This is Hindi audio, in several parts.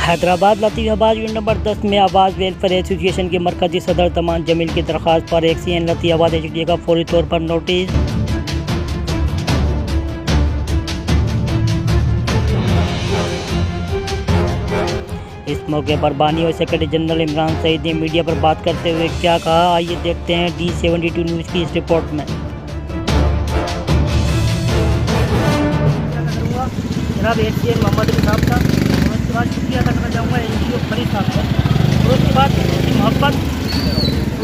हैदराबाद लतीफ़ आबाद यूनिट नंबर 10 में आवाज़ वेलफेयर एसोसिएशन के मरकज़ी सदर तमान जमील की दरख्वास्त पर एक्सीएन लतीफ़ आबाद एचडी का फौरी तौर पर नोटिस। इस मौके पर बानी और सेक्रेटरी जनरल इमरान सईद ने मीडिया पर बात करते हुए क्या कहा, आइए देखते हैं D72 न्यूज़ की इस रिपोर्ट में। जनाब एक्सीएन मोहम्मद अली साहब का उसके बाद शुक्रिया अदा करना चाहूँगा एनजीओ फरीद साहब का, और उसके बाद उसकी मोहब्बत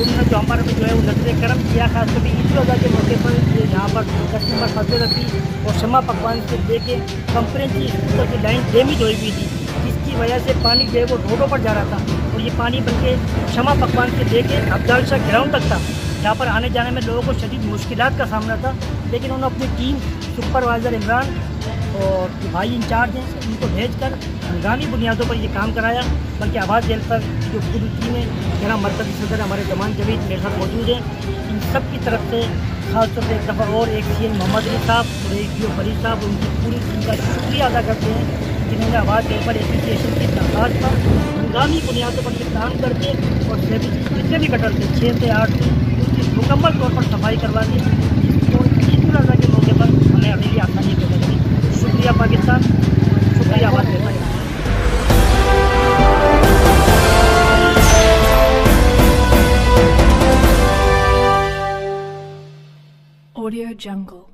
उन्होंने जो हमारे में जो है वो नजर करम किया, खासकर ईद उल अज़हा के मौके पर यहाँ पर कस्टमर फंसे रखी और शमा पकवान से लेके कंप्रेंसिव की लाइन डैमेज हुई हुई थी, जिसकी वजह से पानी जो है वो रोडों पर जा रहा था और ये पानी बल्कि शमा पकवान से लेके अफजाल शाह ग्राउंड तक था, जहाँ पर आने जाने में लोगों को शदीद मुश्किलात का सामना था। लेकिन उन्होंने अपनी टीम सुपरवाइज़र इमरान और जो भाई इंचार्ज हैं उनको भेजकर हंगामी बुनियादों पर ये काम कराया। बल्कि आवाज़ वेलफेयर की जो पूरी टीम है, मेरा मरकज़ी सदर हमारे तमाम जमील मेरे साथ मौजूद हैं, इन सब की तरफ से खासतौर पर एक दफ़ा और एक्सीएन मोहम्मद अली साहब और एनजीओ फरीद साहब उनकी पूरी टीम का शुक्रिया अदा करते हैं, जिन्होंने आवाज़ वेलफेयर एसोसिएशन की दरख्वास्त पर हंगामी बुनियादों पर काम करके और जितने भी गटर थे 6 से 8 उसकी मुकम्मल तौर पर सफाई करवा दी और ईद उल अज़हा के मौके पर हमें अगली आसानी पैदा की। शुक्रिया पाकिस्तान, शुक्रिया आवाज़ वेलफेयर। Audio Jungle।